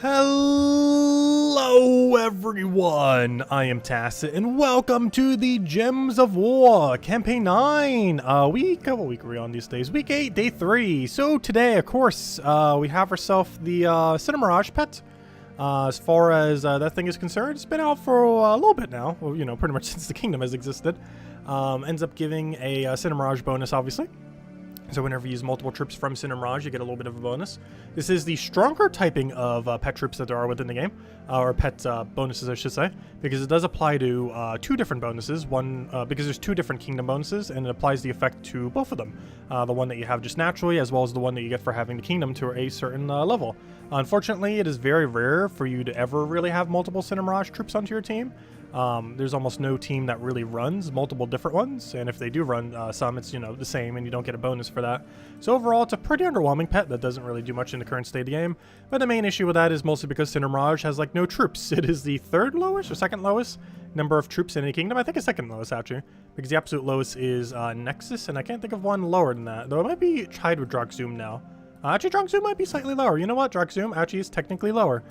Hello everyone, I am Tacit and welcome to the Gems of War Campaign 9. What week are we on these days? Week 8, Day 3. So today, of course, we have ourselves the Cinemirage pet. As far as that thing is concerned, it's been out for a little bit now. Well, you know, pretty much since the kingdom has existed. Ends up giving a Cinemirage bonus, obviously. So whenever you use multiple troops from Cinemirage, you get a little bit of a bonus. This is the stronger typing of pet troops that there are within the game, or pet bonuses, I should say, because it does apply to two different bonuses. One, because there's two different kingdom bonuses, and it applies the effect to both of them. The one that you have just naturally, as well as the one that you get for having the kingdom to a certain level. Unfortunately, it is very rare for you to ever really have multiple Cinemirage troops onto your team. There's almost no team that really runs multiple different ones, and if they do run some, it's, you know, the same, and you don't get a bonus for that. So overall, it's a pretty underwhelming pet that doesn't really do much in the current state of the game. But the main issue with that is mostly because Cinemirage has like no troops. It is the third lowest or second lowest number of troops in any kingdom. I think it's second lowest actually, because the absolute lowest is Nexus, and I can't think of one lower than that. Though it might be tied with Drakzoom now. Actually, Drakzoom might be slightly lower. You know what? Drakzoom actually is technically lower.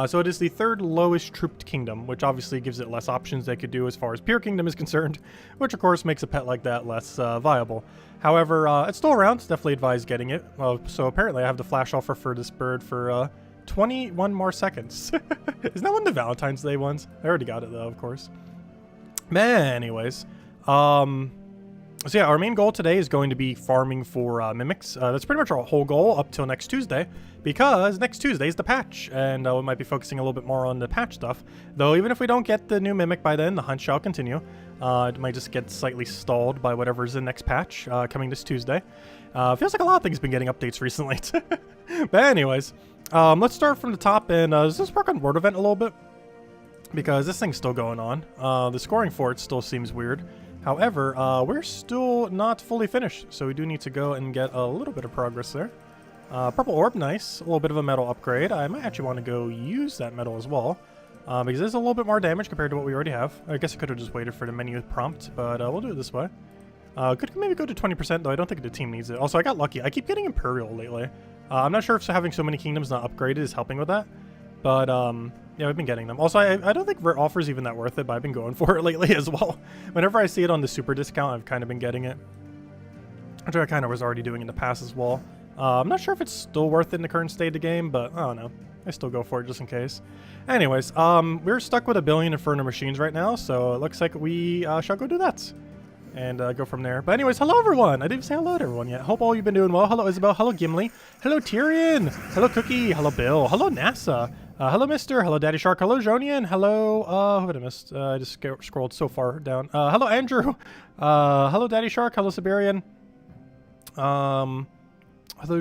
So it is the third lowest trooped kingdom, which obviously gives it less options they could do as far as pure kingdom is concerned, which of course makes a pet like that less viable. However, it's still around. It's definitely advised getting it. So apparently I have the flash offer for this bird for 21 more seconds. Isn't that one of the Valentine's Day ones? I already got it though, of course. Man, anyways. So yeah, our main goal today is going to be farming for mimics. That's pretty much our whole goal up till next Tuesday, because next Tuesday is the patch, and we might be focusing a little bit more on the patch stuff. Though even if we don't get the new mimic by then, the hunt shall continue. It might just get slightly stalled by whatever's in the next patch coming this Tuesday. Feels like a lot of things have been getting updates recently. But anyways, let's start from the top, and let's just work on Word Event a little bit, because this thing's still going on. The scoring for it still seems weird. However, we're still not fully finished, so we do need to go and get a little bit of progress there. Purple orb, nice. A little bit of a metal upgrade. I might actually want to go use that metal as well, because there's a little bit more damage compared to what we already have. I guess I could have just waited for the menu prompt, but we'll do it this way. Could maybe go to 20%, though I don't think the team needs it. Also, I got lucky. I keep getting Imperial lately. I'm not sure if having so many kingdoms not upgraded is helping with that, but yeah, I've been getting them. Also, I don't think Vert offer's even that worth it, but I've been going for it lately as well. Whenever I see it on the super discount, I've kind of been getting it. Which I kind of was already doing in the past as well. I'm not sure if it's still worth it in the current state of the game, but I don't know. I still go for it just in case. Anyways, we're stuck with 1 billion Inferno machines right now, so it looks like we shall go do that. And go from there. But anyways, hello everyone! I didn't say hello to everyone yet. Hope all you've been doing well. Hello Isabel, hello Gimli, hello Tyrion, hello Cookie, hello Bill, hello NASA, hello Mister, hello Daddy Shark, hello Jonian, hello, who did I miss? I just scrolled so far down. Hello Andrew, hello Daddy Shark, hello Siberian, hello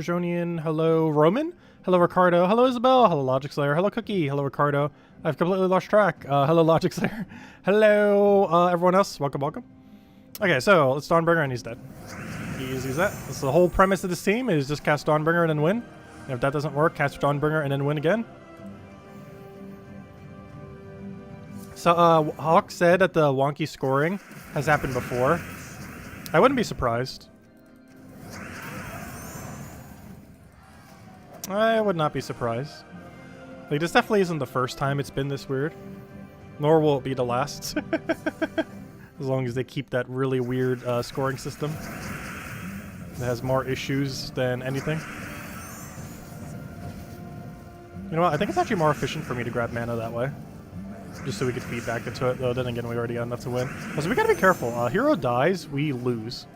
Jonian, hello Roman, hello Ricardo, hello Isabel, hello Logic Slayer, hello Cookie, hello Ricardo. I've completely lost track. Hello Logic Slayer, hello everyone else, welcome. Okay, so let's Dawnbringer, and he's dead. Easy as that. That's the whole premise of this team, is just cast Dawnbringer and then win. And if that doesn't work, cast Dawnbringer and then win again. So Hawk said that the wonky scoring has happened before. I wouldn't be surprised. I would not be surprised. Like, this definitely isn't the first time it's been this weird. Nor will it be the last. As long as they keep that really weird scoring system that has more issues than anything. You know what? I think it's actually more efficient for me to grab mana that way. Just so we could feed back into it. Though then again, we already got enough to win. So we gotta be careful. Hero dies, we lose.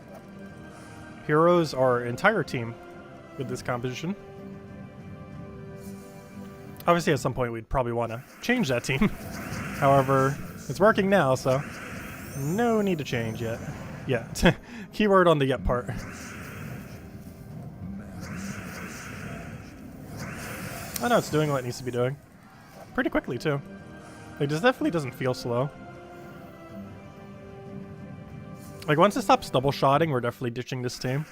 Heroes are our entire team with this composition. Obviously, at some point, we'd probably want to change that team. However, it's working now, so... no need to change yet. Yeah. Keyword on the yet part. Oh no, it's doing what it needs to be doing. Pretty quickly, too. Like, this definitely doesn't feel slow. Like, once it stops double-shotting, we're definitely ditching this team.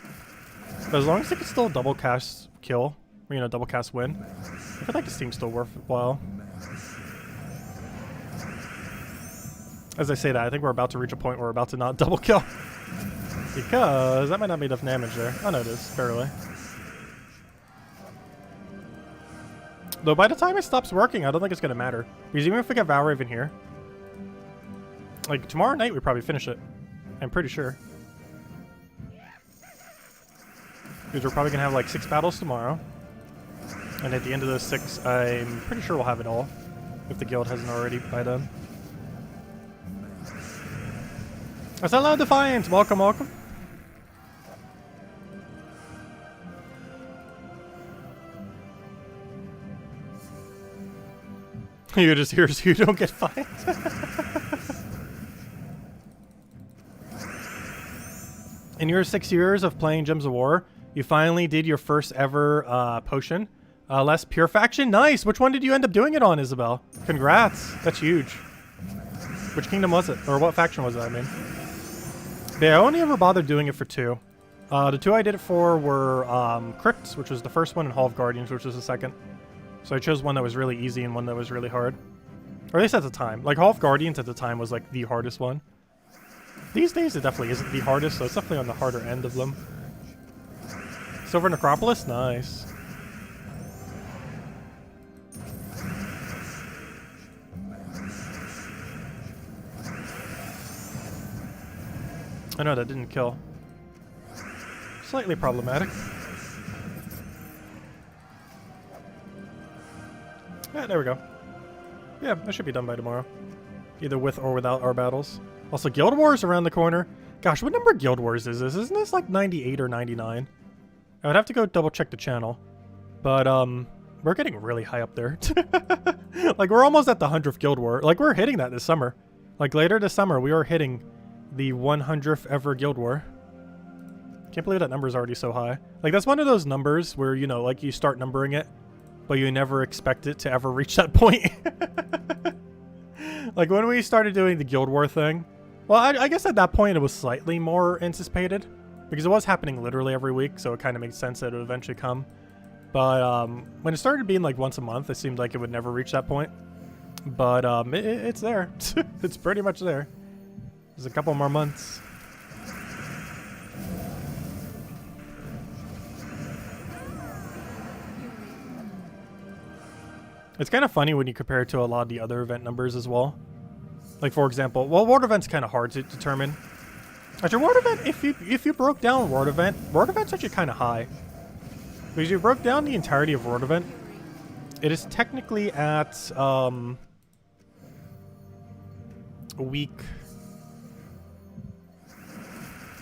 But as long as it can still double-cast kill, or, you know, double-cast win, I feel like this team's still worthwhile. As I say that, I think we're about to reach a point where we're about to not double kill. Because that might not be enough damage there. Oh no, it is, barely. Though by the time it stops working, I don't think it's gonna matter. Because even if we get Valraven here, like tomorrow night we probably finish it. I'm pretty sure. Because we're probably gonna have like 6 battles tomorrow. And at the end of those 6, I'm pretty sure we'll have it all. If the guild hasn't already by then. That's Hello Defiance! Welcome, welcome. You're just here so you don't get fined. In your 6 years of playing Gems of War, you finally did your first ever potion. Less pure faction? Nice! Which one did you end up doing it on, Isabel? Congrats! That's huge. Which kingdom was it? Or what faction was it, I mean? But yeah, I only ever bothered doing it for 2. The 2 I did it for were Crypts, which was the first one, and Hall of Guardians, which was the second. So I chose one that was really easy and one that was really hard. Or at least at the time. Like, Hall of Guardians at the time was like the hardest one. These days it definitely isn't the hardest, so it's definitely on the harder end of them. Silver Necropolis? Nice. I know that didn't kill. Slightly problematic. Yeah, there we go. Yeah, that should be done by tomorrow. Either with or without our battles. Also, Guild Wars around the corner. Gosh, what number Guild Wars is this? Isn't this like 98 or 99? I would have to go double check the channel. But, we're getting really high up there. Like, we're almost at the 100th Guild War. Like, we're hitting that this summer. Like, later this summer, we are hitting the 100th ever Guild War. Can't believe that number is already so high. Like, that's one of those numbers where, you know, like, you start numbering it, but you never expect it to ever reach that point. Like, when we started doing the Guild War thing, well, I guess at that point it was slightly more anticipated, because it was happening literally every week, so it kind of makes sense that it would eventually come. But when it started being like once a month, it seemed like it would never reach that point. But it's there. It's pretty much there. There's a couple more months. It's kind of funny when you compare it to a lot of the other event numbers as well. Like, for example, well, World Event's kind of hard to determine. Actually, World Event, if you broke down World Event's actually kind of high. Because you broke down the entirety of World Event, it is technically at week.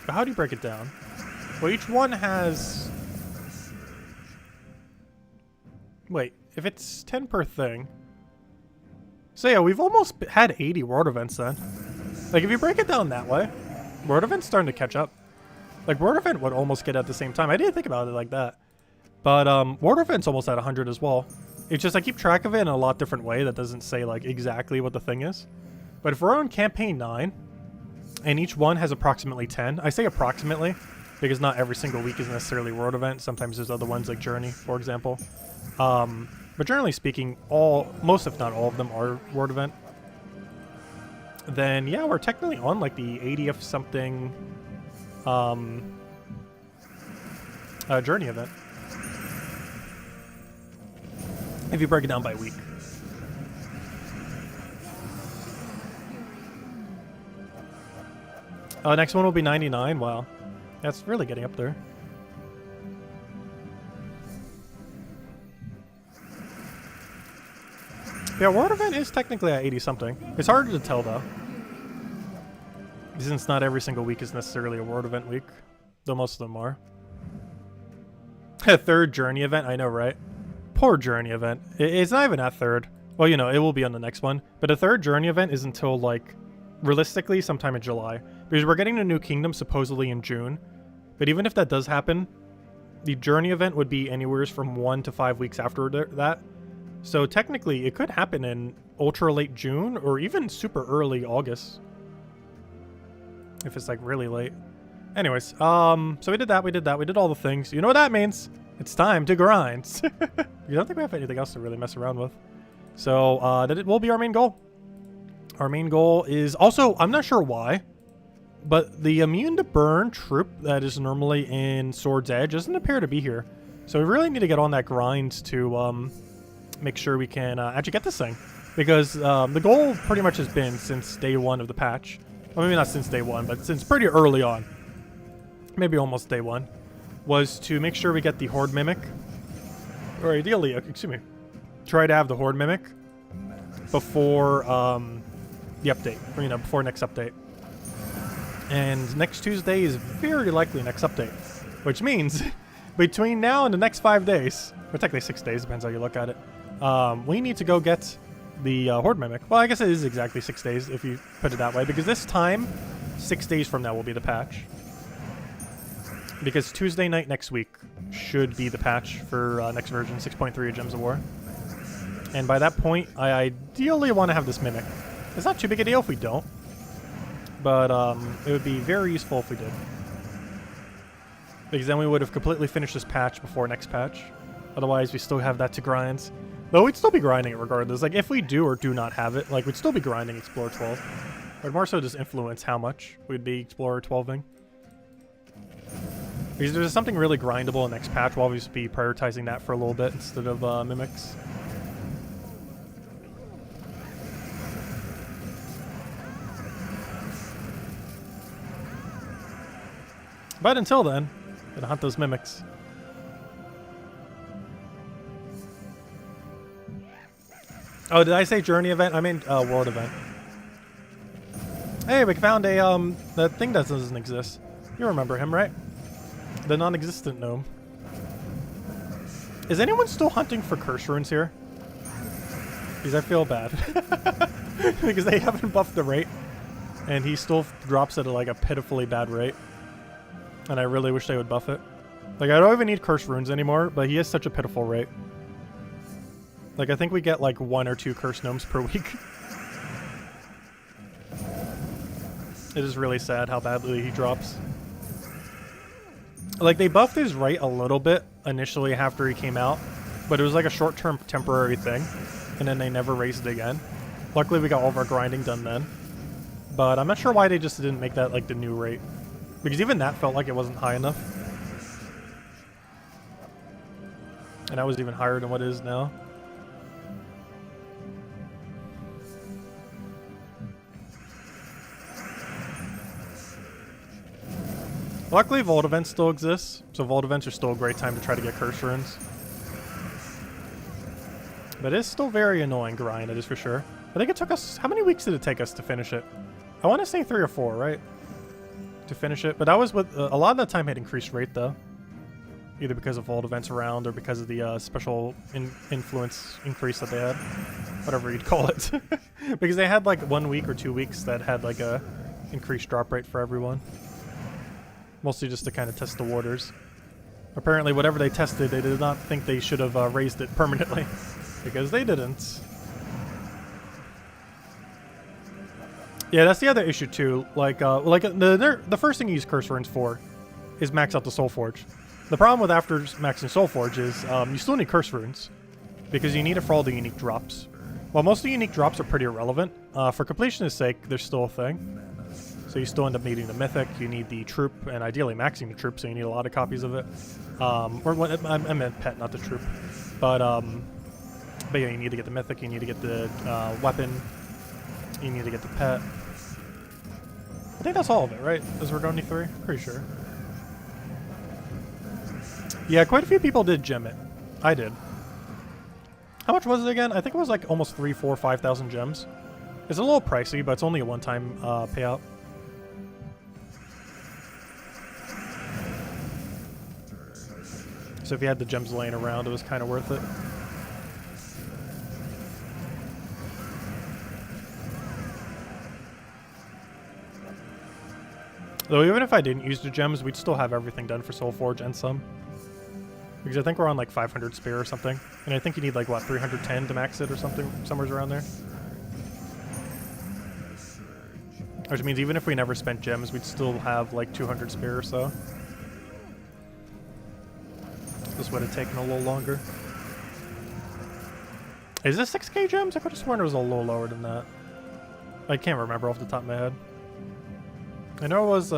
But how do you break it down? Well, each one has. Wait, if it's 10 per thing. So yeah, we've almost had 80 World Events then. Like, if you break it down that way, World Event's starting to catch up. Like, World Event would almost get at the same time. I didn't think about it like that. But World Event's almost at 100 as well. It's just I keep track of it in a lot different way that doesn't say like exactly what the thing is. But if we're on campaign 9 and each one has approximately 10, I say approximately because not every single week is necessarily World Event. Sometimes there's other ones like Journey, for example. But generally speaking, most if not all of them are World Event. Then yeah, we're technically on like the 80th something Journey event. If you break it down by week. Next one will be 99. Wow. That's really getting up there. Yeah, World Event is technically at 80-something. It's harder to tell, though. Since not every single week is necessarily a World Event week. Though most of them are. A third Journey event? I know, right? Poor Journey event. It's not even at third. Well, you know, it will be on the next one. But a third Journey event is until, like, realistically, sometime in July. Because we're getting a new kingdom supposedly in June. But even if that does happen, the Journey event would be anywhere from 1 to 5 weeks after that. So technically, it could happen in ultra late June or even super early August. If it's, like, really late. Anyways, so we did that, we did all the things. You know what that means? It's time to grind. You don't think we have anything else to really mess around with. So, that will be our main goal. Our main goal is also, I'm not sure why, but the immune to burn troop that is normally in Sword's Edge doesn't appear to be here. So we really need to get on that grind to make sure we can actually get this thing. Because the goal pretty much has been since day one of the patch. Well, maybe not since day one, but since pretty early on. Maybe almost day one. Was to make sure we get the Horde Mimic. Or ideally, excuse me. Try to have the Horde Mimic before the update. Or, you know, before next update. And next Tuesday is very likely next update. Which means, between now and the next 5 days, or technically 6 days, depends how you look at it, we need to go get the Horde Mimic. Well, I guess it is exactly 6 days if you put it that way, because this time, 6 days from now will be the patch. Because Tuesday night next week should be the patch for next version, 6.3 of Gems of War. And by that point, I ideally want to have this Mimic. It's not too big a deal if we don't, but it would be very useful if we did. Because then we would have completely finished this patch before next patch. Otherwise, we still have that to grind. Though we'd still be grinding it regardless. Like, if we do or do not have it, like, we'd still be grinding Explorer 12. But more so just influence how much we'd be Explorer 12ing. Because there's something really grindable in next patch, we'll obviously be prioritizing that for a little bit instead of Mimics. But until then, gonna hunt those Mimics. Oh, did I say journey event? I mean world event. Hey, we found a that thing that doesn't exist. You remember him, right? The non-existent gnome. Is anyone still hunting for curse runes here? Because I feel bad. Because they haven't buffed the rate. And he still drops at like a pitifully bad rate. And I really wish they would buff it. Like, I don't even need curse runes anymore, but he has such a pitiful rate. Like, I think we get like 1 or 2 curse gnomes per week. It is really sad how badly he drops. Like, they buffed his rate a little bit initially after he came out, but it was like a short-term temporary thing, and then they never raised it again. Luckily, we got all of our grinding done then. But I'm not sure why they just didn't make that like the new rate. Because even that felt like it wasn't high enough. And that was even higher than what it is now. Luckily, Vault events still exists, so Vault events are still a great time to try to get curse runes. But it's still very annoying grind, that is for sure. I think it took us... How many weeks did it take us to finish it? I want to say 3 or 4, right? To finish it, but that was with... a lot of the time had increased rate, though. Either because of Vault events around, or because of the special influence increase that they had. Whatever you'd call it. Because they had like 1 week or 2 weeks that had like a increased drop rate for everyone. Mostly just to kind of test the waters. Apparently, whatever they tested, they did not think they should have raised it permanently. Because they didn't. Yeah, that's the other issue too. Like the first thing you use curse runes for is max out the Soul Forge. The problem with after maxing Soul Forge is you still need curse runes because you need it for all the unique drops. While most of the unique drops are pretty irrelevant, for completionist sake, there's still a thing. So you still end up needing the mythic, you need the troop, and ideally maxing the troop, so you need a lot of copies of it. I meant pet, not the troop. But yeah, you need to get the mythic, you need to get the weapon, you need to get the pet. I think that's all of it, right? Is Regoni 3? Pretty sure. Yeah, quite a few people did gem it. I did. How much was it again? I think it was like almost 3, 4, 5,000 gems. It's a little pricey, but it's only a one-time payout. So if you had the gems laying around, it was kind of worth it. Though even if I didn't use the gems, we'd still have everything done for Soul Forge and some. Because I think we're on like 500 spare or something. And I think you need like, what, 310 to max it or something? Somewhere around there. Which means even if we never spent gems, we'd still have like 200 spare or so. This would have taken a little longer. Is this 6k gems? I could have sworn it was a little lower than that. I can't remember off the top of my head. I know it was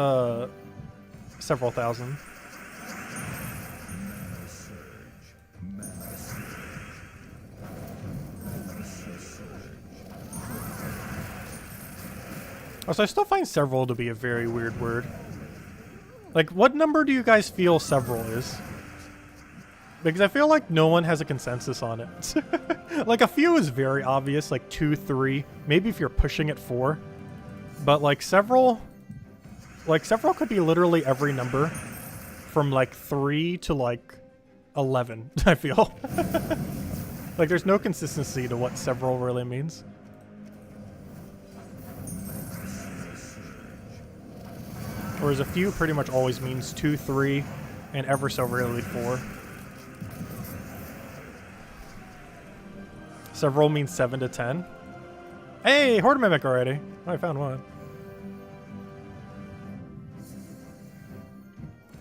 several thousand. Also, I still find several to be a very weird word. Like, what number do you guys feel several is? Because I feel like no one has a consensus on it. Like, a few is very obvious, like 2, 3, maybe if you're pushing it 4. But like several could be literally every number from like 3 to like 11, I feel. Like, there's no consistency to what several really means. Whereas a few pretty much always means 2, 3, and ever so rarely 4. Several means 7 to 10. Hey, Horde Mimic already. Oh, I found one.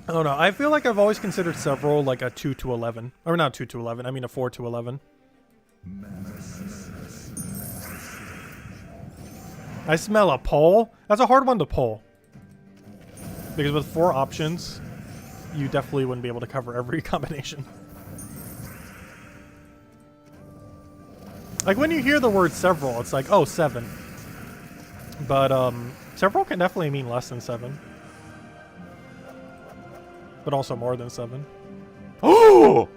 I don't know. I feel like I've always considered several like a 2 to 11. Or not 2 to 11. I mean a 4 to 11. I smell a poll. That's a hard one to pull. Because with 4 options, you definitely wouldn't be able to cover every combination. Like, when you hear the word several, it's like, oh, 7. But, several can definitely mean less than 7. But also more than 7. Oh!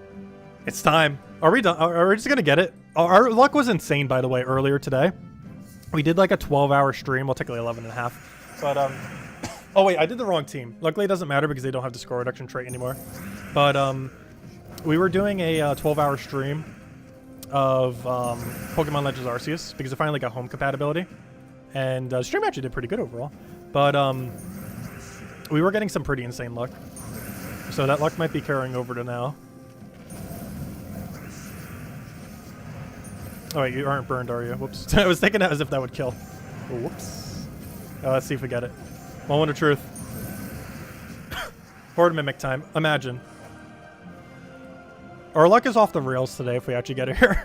It's time. Are we done? Are we just gonna get it? Our luck was insane, by the way, earlier today. We did like a 12-hour stream. Well, technically 11 and a half. But, oh, wait, I did the wrong team. Luckily, it doesn't matter because they don't have the score reduction trait anymore. But, we were doing a 12-hour stream of Pokemon Legends Arceus because it finally got home compatibility, and the stream actually did pretty good overall. But we were getting some pretty insane luck, so that luck might be carrying over to now. Oh wait, you aren't burned, are you? Whoops. I was thinking that as if that would kill. Oh, whoops. Let's see if we get it. Moment of truth. Horde Mimic time. Imagine. Our luck is off the rails today if we actually get it here.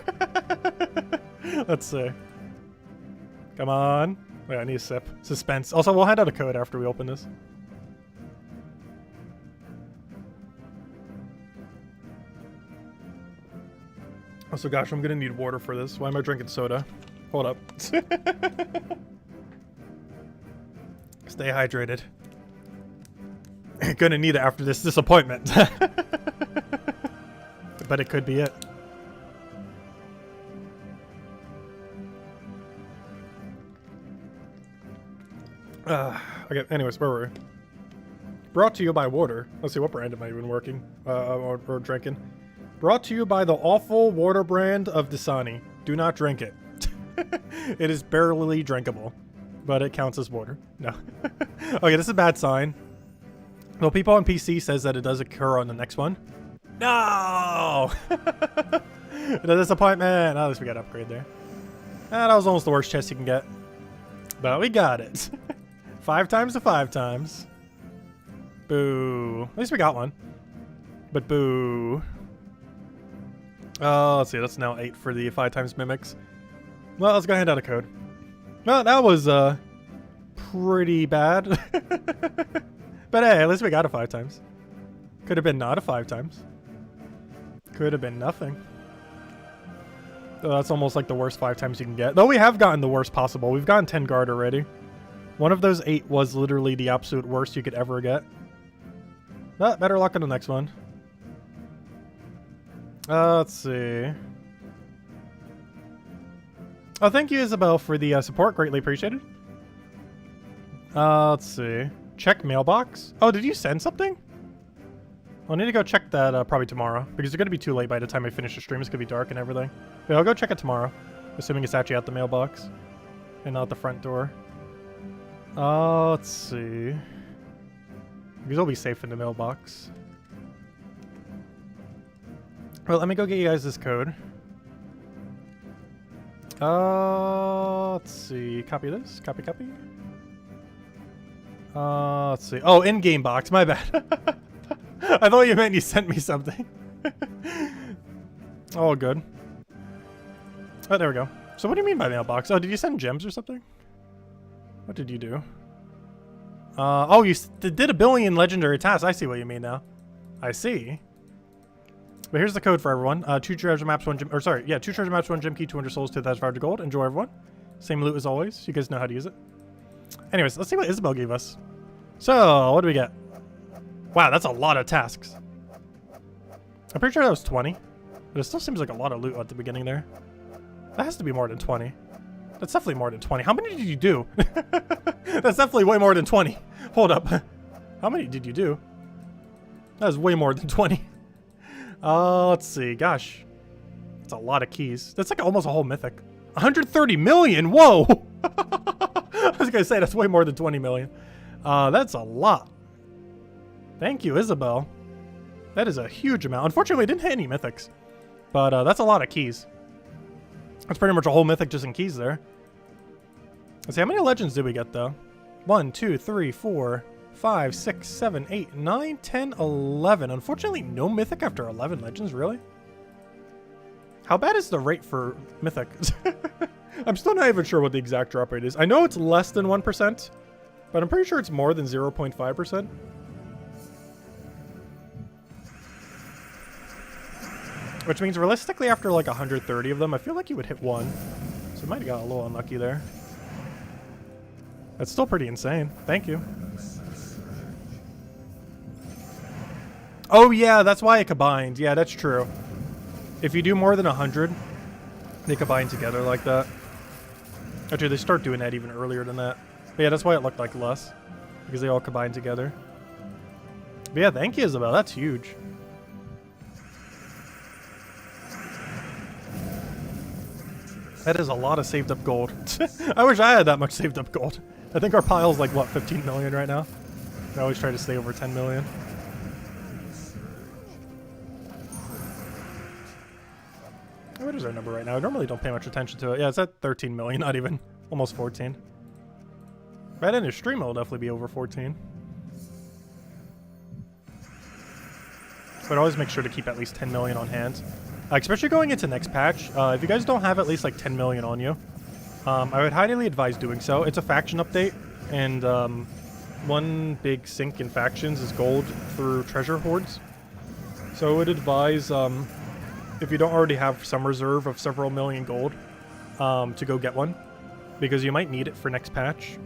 Let's see. Come on. Wait, I need a sip. Suspense. Also, we'll hand out a code after we open this. Also, gosh, I'm gonna need water for this. Why am I drinking soda? Hold up. Stay hydrated. Gonna need it after this disappointment. But it could be it. Okay, anyways, where were we? Brought to you by water. Let's see, what brand am I even working? Or drinking? Brought to you by the awful water brand of Dasani. Do not drink it. It is barely drinkable, but it counts as water. No. Okay, this is a bad sign. Well, people on PC says that it does occur on the next one. No! The disappointment! Oh, at least we got an upgrade there. That was almost the worst chest you can get. But we got it. 5 times to 5 times. Boo. At least we got one. But boo. Oh, let's see. That's now 8 for the 5 times mimics. Well, let's go hand out a code. Well, that was pretty bad. But hey, at least we got it 5 times. Could have been not a 5 times. Could have been nothing. Oh, that's almost like the worst 5 times you can get. Though we have gotten the worst possible. We've gotten 10 guard already. One of those 8 was literally the absolute worst you could ever get. But better luck on the next one. Let's see. Oh, thank you, Isabel, for the support. Greatly appreciated. Let's see. Check mailbox. Oh, did you send something? I'll need to go check that probably tomorrow, because it's going to be too late by the time I finish the stream. It's going to be dark and everything. Yeah, I'll go check it tomorrow, assuming it's actually at the mailbox and not the front door. Let's see. Because I'll be safe in the mailbox. Well, let me go get you guys this code. Let's see. Copy this. Copy. Let's see. Oh, in-game box. My bad. I thought you meant you sent me something. Oh, good. Oh, there we go. So what do you mean by mailbox? Oh, did you send gems or something? What did you do? Oh, you did a billion legendary tasks. I see what you mean now. I see. But here's the code for everyone. 2 treasure maps, 1 gem, or sorry, yeah, 2 treasure maps, 1 gem key, 200 souls, 2,500 gold. Enjoy, everyone. Same loot as always. You guys know how to use it. Anyways, let's see what Isabel gave us. So, what do we get? Wow, that's a lot of tasks. I'm pretty sure that was 20. But it still seems like a lot of loot at the beginning there. That has to be more than 20. That's definitely more than 20. How many did you do? That's definitely way more than 20. Hold up. How many did you do? That is way more than 20. Let's see. Gosh. That's a lot of keys. That's like almost a whole mythic. 130 million? Whoa! I was gonna say that's way more than 20 million. That's a lot. Thank you, Isabel. That is a huge amount. Unfortunately, I didn't hit any mythics. But that's a lot of keys. That's pretty much a whole mythic just in keys there. Let's see, how many legends did we get, though? 1, 2, 3, 4, 5, 6, 7, 8, 9, 10, 11. Unfortunately, no mythic after 11 legends, really? How bad is the rate for mythic? I'm still not even sure what the exact drop rate is. I know it's less than 1%, but I'm pretty sure it's more than 0.5%. Which means realistically after like 130 of them, I feel like you would hit one. So might have got a little unlucky there. That's still pretty insane. Thank you. Oh yeah, that's why it combined. Yeah, that's true. If you do more than 100, they combine together like that. Actually, they start doing that even earlier than that. But yeah, that's why it looked like less. Because they all combine together. But yeah, thank you, Isabel. That's huge. That is a lot of saved up gold. I wish I had that much saved up gold. I think our pile's like, what, 15 million right now? I always try to stay over 10 million. What is our number right now? I normally don't pay much attention to it. Yeah, it's at 13 million, not even. Almost 14. Right in his stream, it'll definitely be over 14. But always make sure to keep at least 10 million on hand. Especially going into next patch. If you guys don't have at least like 10 million on you, I would highly advise doing so. It's a faction update, and one big sink in factions is gold through treasure hoards. So I would advise, if you don't already have some reserve of several million gold, to go get one, because you might need it for next patch.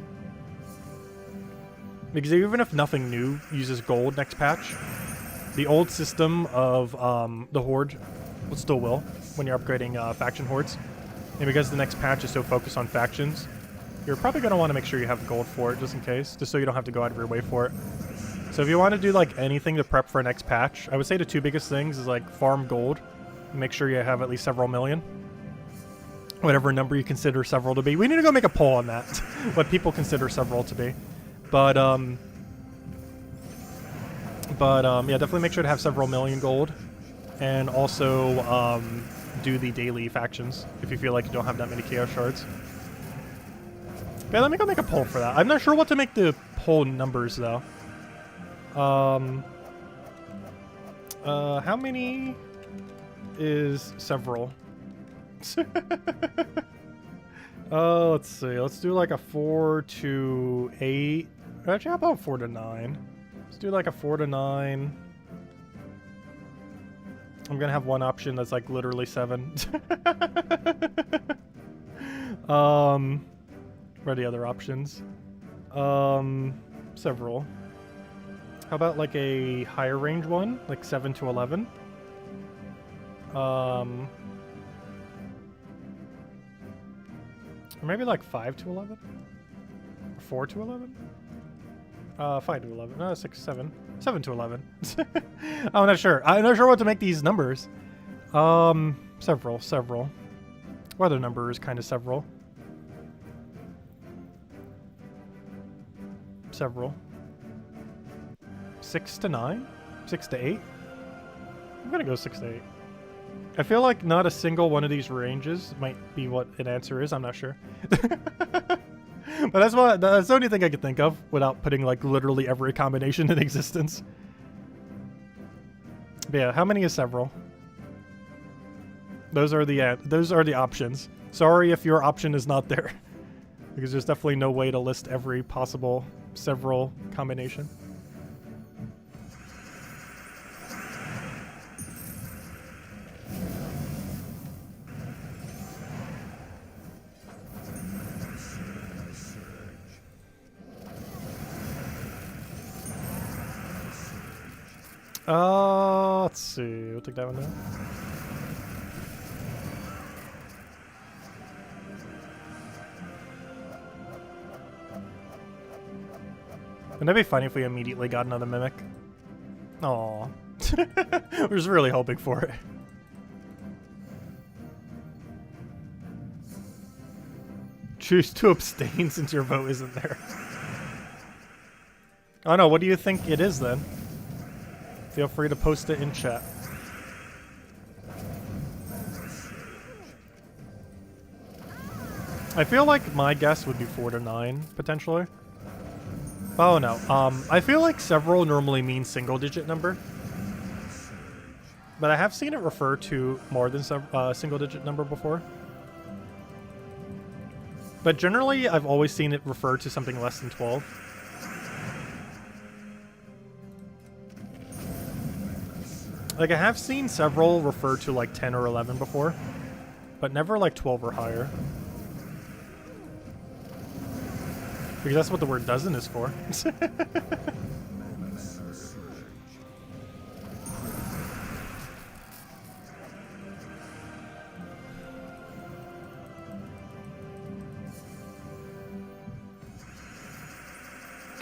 Because even if nothing new uses gold next patch, the old system of the horde still will when you're upgrading faction hordes. And because the next patch is so focused on factions, you're probably going to want to make sure you have gold for it just in case, just so you don't have to go out of your way for it. So if you want to do like anything to prep for next patch, I would say the two biggest things is like farm gold, and make sure you have at least several million. Whatever number you consider several to be. We need to go make a poll on that, what people consider several to be. But yeah, definitely make sure to have several million gold. And also do the daily factions if you feel like you don't have that many chaos shards. Yeah, let me go make a poll for that. I'm not sure what to make the poll numbers though. How many is several? Let's see. Let's do like a 4 to 8. Actually, how about 4 to 9? Let's do like a 4 to 9. I'm gonna have one option that's like literally 7. What are the other options? Several. How about like a higher range one, like 7 to 11? Or maybe like 5 to 11? Or 4 to 11? 5 to 11. No, 6, 7. 7 to 11. I'm not sure. I'm not sure what to make these numbers. Several. What other number is kind of several? Several. 6 to 9? 6 to 8? I'm gonna go 6 to 8. I feel like not a single one of these ranges might be what an answer is. I'm not sure. But that's the only thing I could think of without putting like literally every combination in existence. But yeah, how many is several? Those are the options. Sorry if your option is not there, because there's definitely no way to list every possible several combination. Let's see. We'll take that one down. Wouldn't that be funny if we immediately got another Mimic? Aww. We're just really hoping for it. Choose to abstain since your vote isn't there. Oh no, what do you think it is then? Feel free to post it in chat. I feel like my guess would be 4 to 9, potentially. Oh no, I feel like several normally mean single-digit number. But I have seen it refer to more than single-digit number before. But generally, I've always seen it refer to something less than 12. Like, I have seen several refer to like 10 or 11 before, but never like 12 or higher. Because that's what the word dozen is for.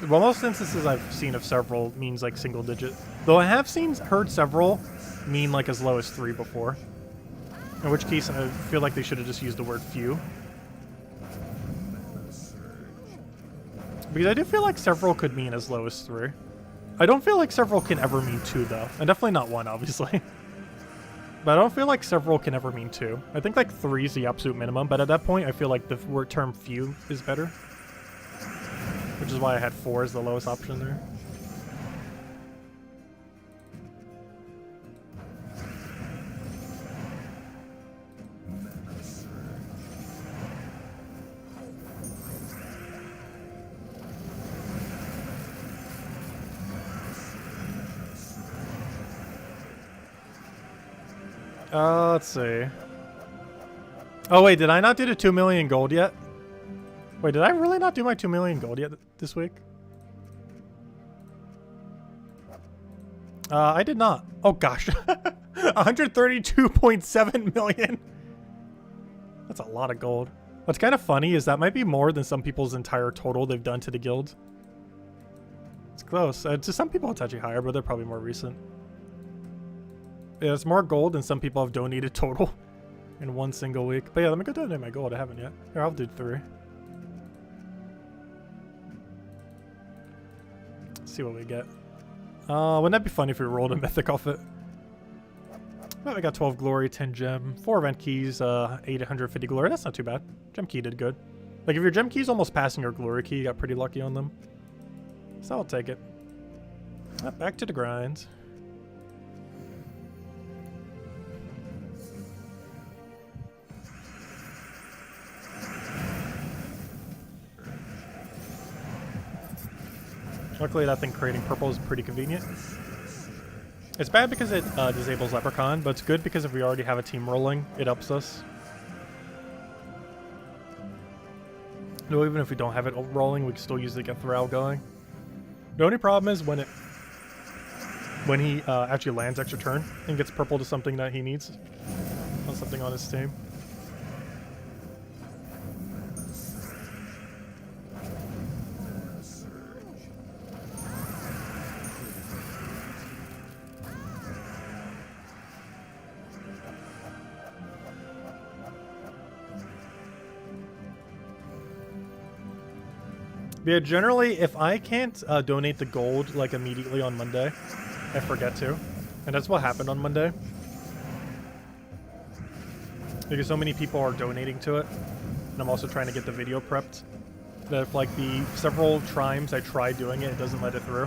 Well, most instances I've seen of several means like single digit. Though I have heard several mean like as low as 3 before. In which case I feel like they should have just used the word few. Because I do feel like several could mean as low as 3. I don't feel like several can ever mean 2 though. And definitely not 1, obviously. But I don't feel like several can ever mean 2. I think like 3 is the absolute minimum, but at that point I feel like the word term few is better. Which is why I had 4 as the lowest option there. Let's see. Oh wait, did I not do the 2 million gold yet? Wait, did I really not do my 2 million gold yet this week? I did not. Oh gosh. 132.7 million. That's a lot of gold. What's kind of funny is that might be more than some people's entire total they've done to the guild. It's close. To some people it's actually higher, but they're probably more recent. Yeah, it's more gold than some people have donated total in one single week. But yeah, let me go donate my gold. I haven't yet. Here, I'll do 3. Let's see what we get. Wouldn't that be funny if we rolled a mythic off it? Well, we got 12 glory, 10 gem, 4 event keys, 850 glory. That's not too bad. Gem key did good. Like if your gem key's almost passing your glory key, you got pretty lucky on them. So I'll take it. Back to the grind. Luckily, that thing creating purple is pretty convenient. It's bad because it disables Leprechaun, but it's good because if we already have a team rolling, it ups us. No, even if we don't have it rolling, we can still use it to get Thrall going. The only problem is when he actually lands extra turn and gets purple to something that he needs on something on his team. Yeah, generally, if I can't donate the gold like immediately on Monday, I forget to. And that's what happened on Monday. Because so many people are donating to it. And I'm also trying to get the video prepped. That if like the several times I try doing it, it doesn't let it through.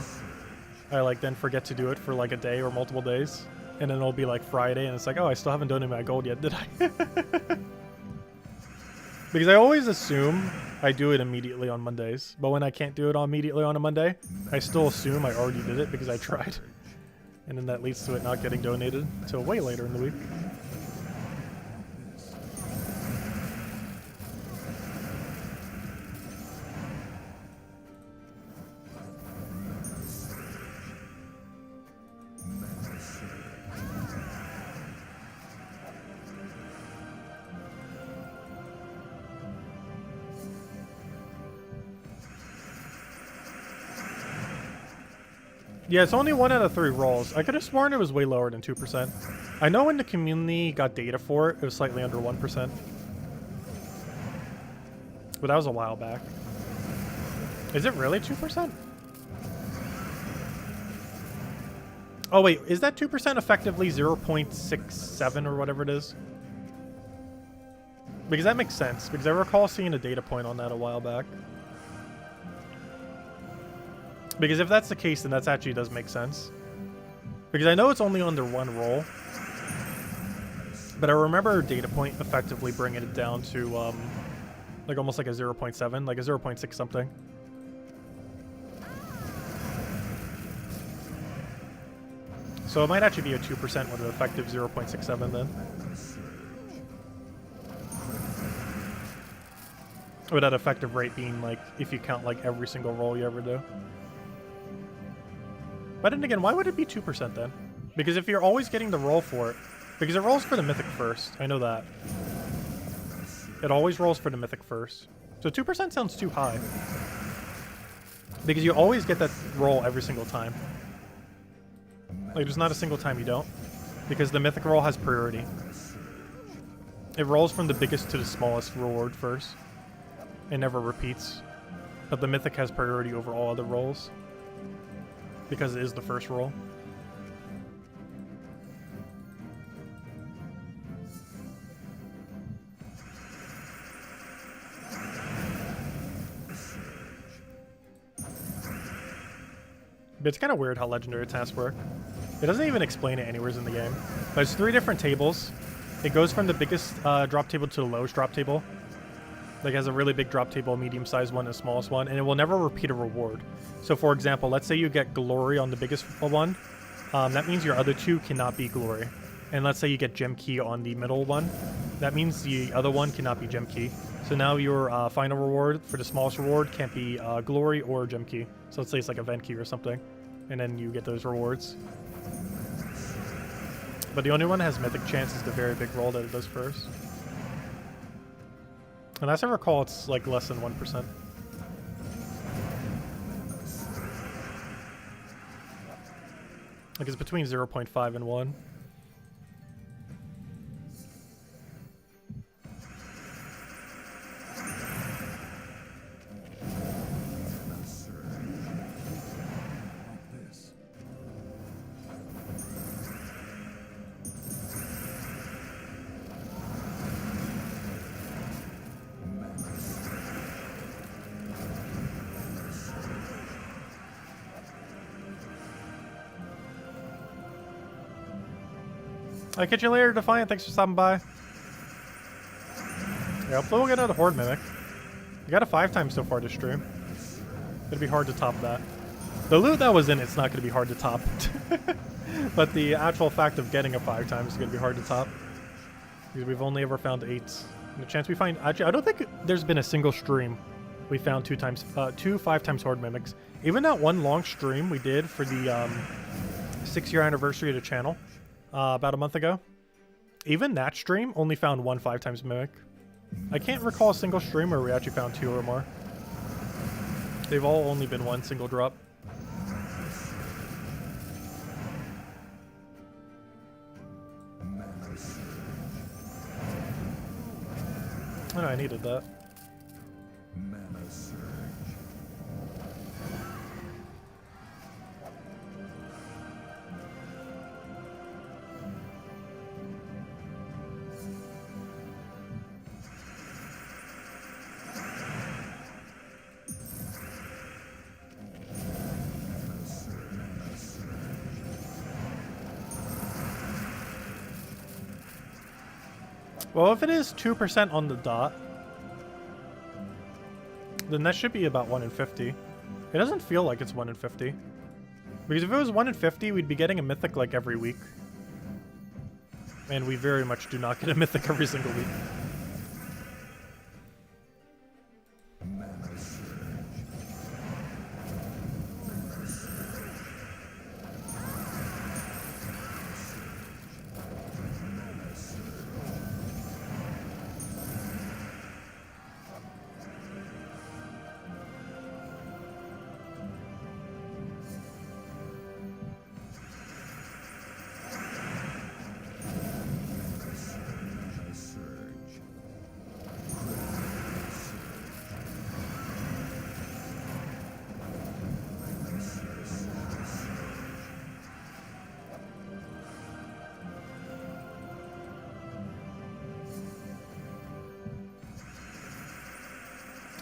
I like then forget to do it for like a day or multiple days. And then it'll be like Friday and it's like, oh, I still haven't donated my gold yet, did I? Because I always assume I do it immediately on Mondays, but when I can't do it immediately on a Monday, I still assume I already did it because I tried. And then that leads to it not getting donated until way later in the week. Yeah, it's only 1 out of 3 rolls. I could have sworn it was way lower than 2%. I know when the community got data for it, it was slightly under 1%. But that was a while back. Is it really 2%? Oh wait, is that 2% effectively 0.67 or whatever it is? Because that makes sense, because I recall seeing a data point on that a while back. Because if that's the case, then that actually does make sense. Because I know it's only under 1 roll. But I remember a data point effectively bringing it down to, like almost like a 0.7, like a 0.6 something. So it might actually be a 2% with an effective 0.67 then. With that effective rate being like, if you count like every single roll you ever do. But then again, why would it be 2% then? Because if you're always getting the roll for it, because it rolls for the mythic first, I know that. It always rolls for the mythic first. So 2% sounds too high. Because you always get that roll every single time. Like there's not a single time you don't. Because the mythic roll has priority. It rolls from the biggest to the smallest reward first. It never repeats. But the mythic has priority over all other rolls. Because it is the first roll. But it's kind of weird how legendary tasks work. It doesn't even explain it anywhere in the game. There's 3 different tables. It goes from the biggest drop table to the lowest drop table. Like it has a really big drop table, a medium-sized one, and a smallest one, and it will never repeat a reward. So for example, let's say you get glory on the biggest one. That means your other 2 cannot be glory. And let's say you get gem key on the middle one. That means the other one cannot be gem key. So now your final reward for the smallest reward can't be glory or gem key. So let's say it's like event key or something. And then you get those rewards. But the only one that has mythic chance is the very big roll that it does first. And as I recall, it's like less than 1%. Like it's between 0.5 and 1. I'll catch you later, Defiant. Thanks for stopping by. Yeah, hopefully we'll get another Horde Mimic. We got a 5 times so far this stream. It'd be hard to top that. The loot that was in it's not going to be hard to top. But the actual fact of getting a 5 times is going to be hard to top. Because we've only ever found 8. And the chance we find... Actually, I don't think there's been a single stream we found 2 5 times Horde Mimics. Even that one long stream we did for the 6-year anniversary of the channel. About a month ago. Even that stream only found 1 5 times Mimic. I can't recall a single stream where we actually found 2 or more. They've all only been 1 single drop. Oh, I needed that. Well, if it is 2% on the dot, then that should be about 1 in 50. It doesn't feel like it's 1 in 50. Because if it was 1 in 50, we'd be getting a mythic like every week. And we very much do not get a mythic every single week.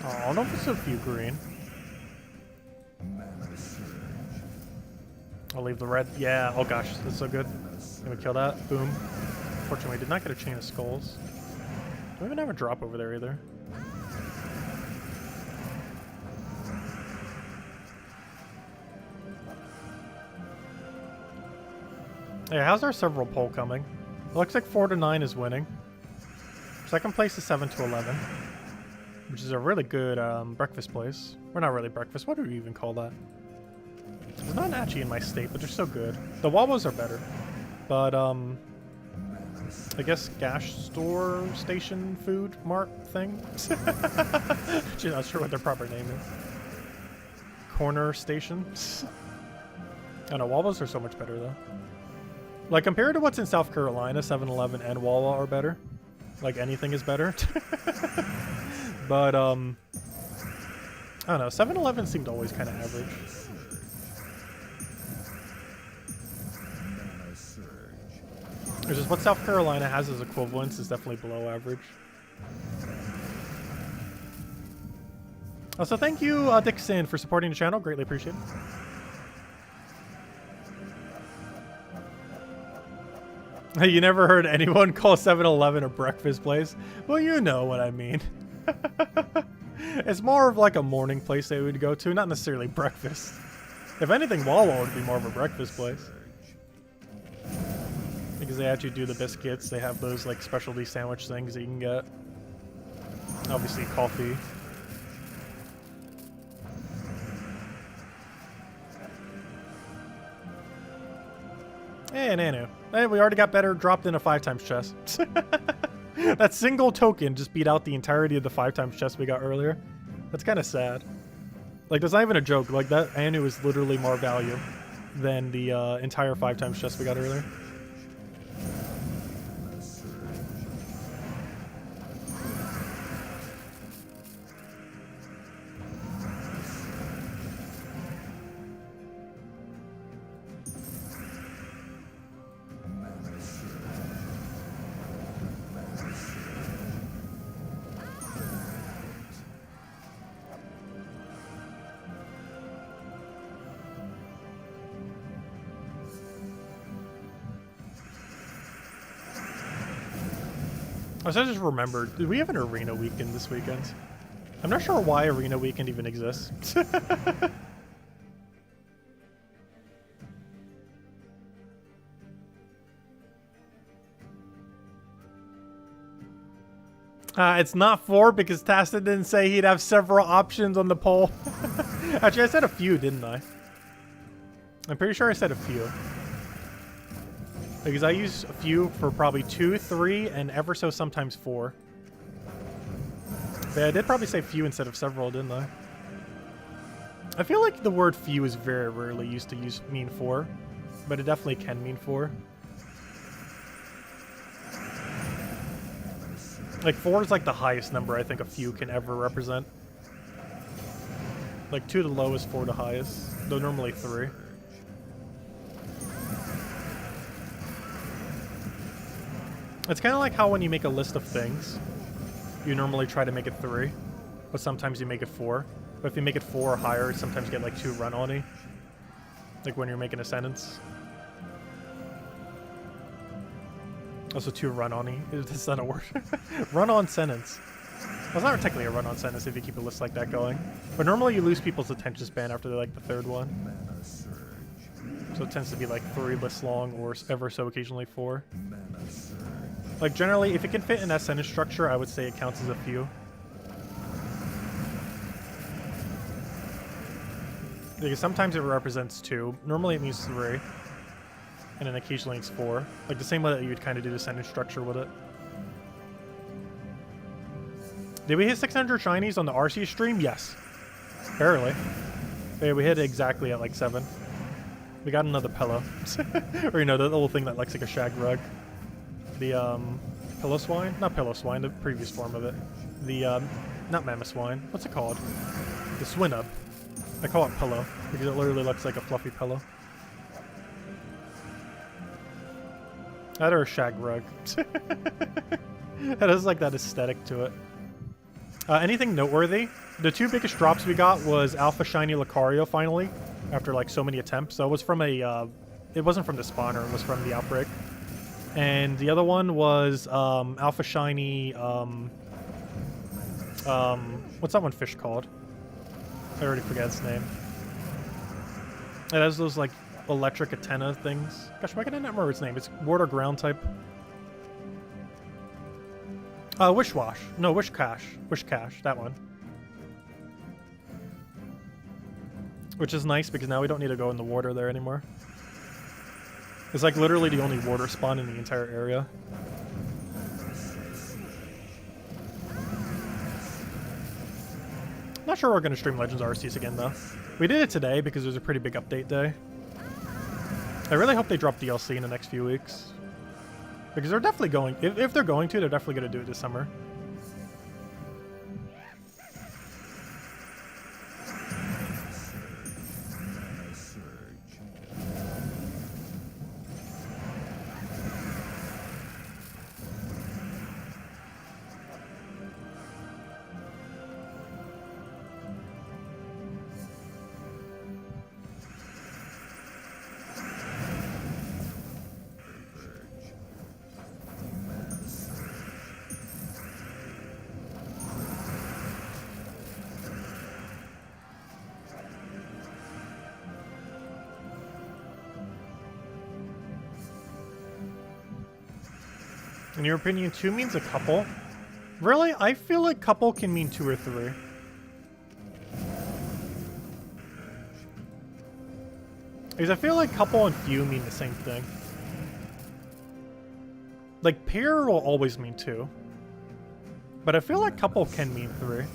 Oh, no, so few green. I'll leave the red. Yeah, oh gosh, that's so good. Can we kill that? Boom. Fortunately, we did not get a chain of skulls. Do we even have a drop over there either? Yeah, how's our several poll coming? It looks like 4 to 9 is winning. Second place is 7 to 11. Which is a really good breakfast place. Or not really breakfast, what do we even call that? There's not an Atchi in my state, but they're so good. The Wabos are better. But, I guess gas store station food mart thing? Actually, not sure what their proper name is. Corner station? I don't know, Wabos are so much better though. Like, compared to what's in South Carolina, 7-Eleven and Wawa are better. Like, anything is better. But, I don't know, 7-Eleven seemed always kind of average. It's just what South Carolina has as equivalents is definitely below average. Also, thank you, Dixon, for supporting the channel. Greatly appreciate it. You never heard anyone call 7-Eleven a breakfast place? Well, you know what I mean. It's more of like a morning place they would go to, not necessarily breakfast. If anything, Wawa would be more of a breakfast place. Because they actually do the biscuits. They have those like specialty sandwich things that you can get. Obviously, coffee. Hey, Nanu. Hey, we already got better dropped in a 5x chest. That single token just beat out the entirety of the 5x chest we got earlier. That's kind of sad. Like, that's not even a joke. Like, that Anu is literally more value than the entire 5x chest we got earlier. I just remembered, did we have an arena weekend this weekend? I'm not sure why arena weekend even exists. It's not 4 because Tasta didn't say he'd have several options on the poll. Actually, I said a few, didn't I? I'm pretty sure I said a few. Because I use a few for probably 2, 3, and ever so sometimes 4. But I did probably say few instead of several, didn't I? I feel like the word few is very rarely used to mean 4, but it definitely can mean 4. Like 4 is like the highest number I think a few can ever represent. Like 2 to the lowest, 4 to highest, though normally 3. It's kind of like how when you make a list of things, you normally try to make it 3, but sometimes you make it 4. But if you make it 4 or higher, you sometimes get like 2 run-on-y. Like when you're making a sentence. Also 2 run-on-y. Is that a word? Run-on sentence. Well, it's not technically a run-on sentence if you keep a list like that going. But normally you lose people's attention span after like the 3rd one. So it tends to be like 3 lists long or ever so occasionally 4. Like generally, if it can fit in that sentence structure, I would say it counts as a few. Because sometimes it represents 2. Normally it means 3. And then occasionally it's 4. Like the same way that you would kind of do the sentence structure with it. Did we hit 600 shinies on the RC stream? Yes. Barely. Yeah, we hit it exactly at like 7. We got another pillow. Or you know, the little thing that looks like a shag rug. The pillow swine? Not pillow swine, the previous form of it. The not mammoth swine. What's it called? The swinub. I call it pillow because it literally looks like a fluffy pillow. That or a shag rug. It has like that aesthetic to it. Anything noteworthy? The 2 biggest drops we got was Alpha Shiny Lucario finally, after like so many attempts. So it was from a, it wasn't from the spawner, it was from the outbreak. And the other one was Alpha Shiny, what's that one fish called? I already forget its name. It has those like electric antenna things. Gosh, why can I not remember its name? It's water ground type. Wishwash. No, Wishcash. Wishcash, that one. Which is nice because now we don't need to go in the water there anymore. It's like literally the only water spawn in the entire area. Not sure we're going to stream Legends Arceus again though. We did it today because it was a pretty big update day. I really hope they drop DLC in the next few weeks. Because they're definitely going, if they're going to, they're definitely going to do it this summer. In your opinion, 2 means a couple? Really? I feel like couple can mean 2 or 3. Because I feel like couple and few mean the same thing. Like, pair will always mean 2. But I feel like couple can mean 3.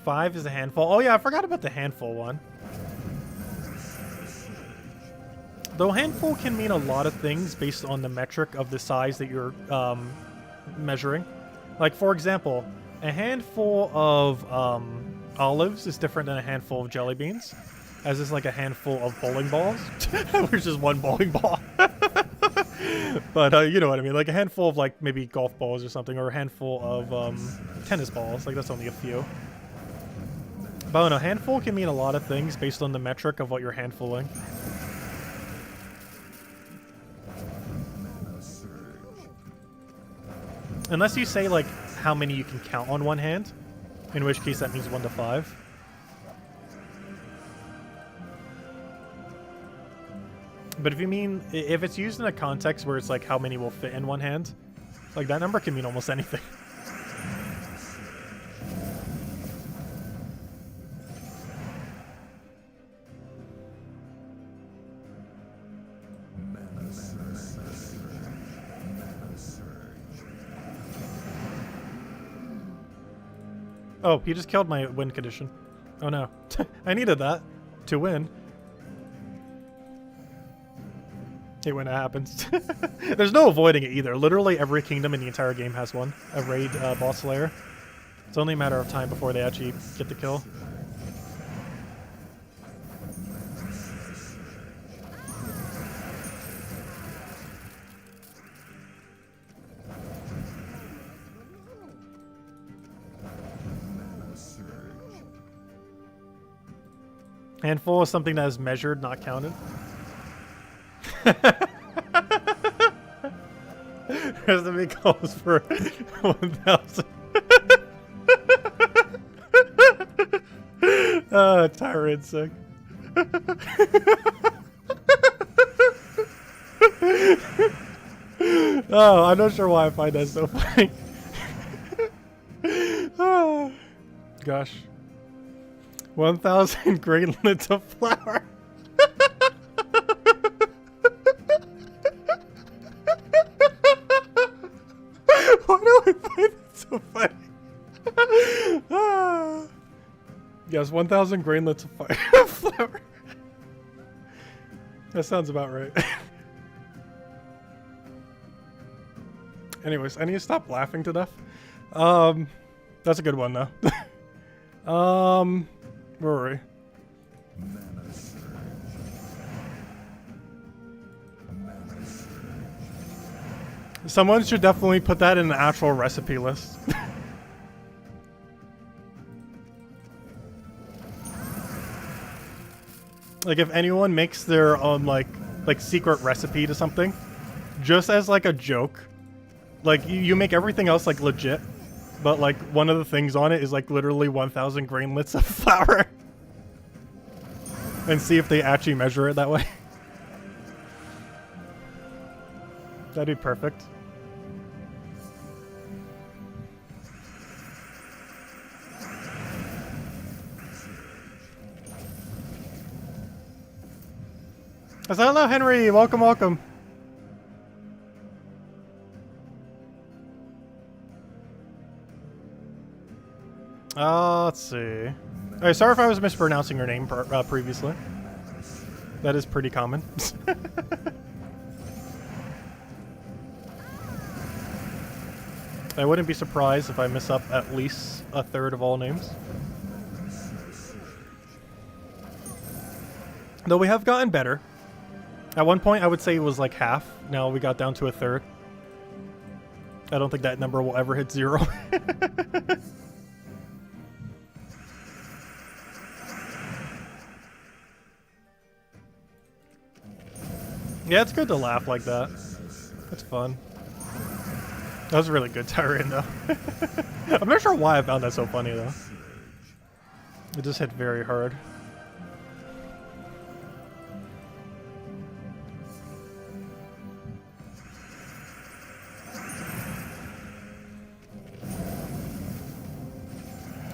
Five is a handful. Oh yeah, I forgot about the handful one. Though handful can mean a lot of things based on the metric of the size that you're measuring. Like, for example, a handful of olives is different than a handful of jelly beans, as is like a handful of bowling balls, which is 1 bowling ball. But you know what I mean, like a handful of like maybe golf balls or something, or a handful of tennis balls, like that's only a few. But a handful can mean a lot of things based on the metric of what you're handfuling. Unless you say, like, how many you can count on one hand, in which case that means 1 to 5. But if you mean, if it's used in a context where it's like how many will fit in one hand, like that number can mean almost anything. Oh, he just killed my win condition. Oh no. I needed that to win. Hate when it happens. There's no avoiding it either. Literally every kingdom in the entire game has one. A raid boss slayer. It's only a matter of time before they actually get the kill. Handful is something that is measured, not counted. There's the big calls for 1,000. Tyrant sick. Oh, I'm not sure why I find that so funny. Oh, gosh. 1,000 grainlets of flour. Why do I find that so funny? Yes, 1,000 grainlets of flour. That sounds about right. Anyways, I need to stop laughing to death. That's a good one though. Where were we? Someone should definitely put that in an actual recipe list. Like if anyone makes their own like secret recipe to something, just as like a joke, like you make everything else like legit, but like one of the things on it is like literally 1,000 grainlets of flour, and see if they actually measure it that way. That'd be perfect. Hello, Henry. Welcome, welcome. Let's see. Alright, sorry if I was mispronouncing your name previously. That is pretty common. I wouldn't be surprised if I mess up at least a third of all names. Though we have gotten better. At one point, I would say it was like half. Now we got down to a third. I don't think that number will ever hit 0. Yeah, it's good to laugh like that. It's fun. That was a really good tirade, though. I'm not sure why I found that so funny, though. It just hit very hard.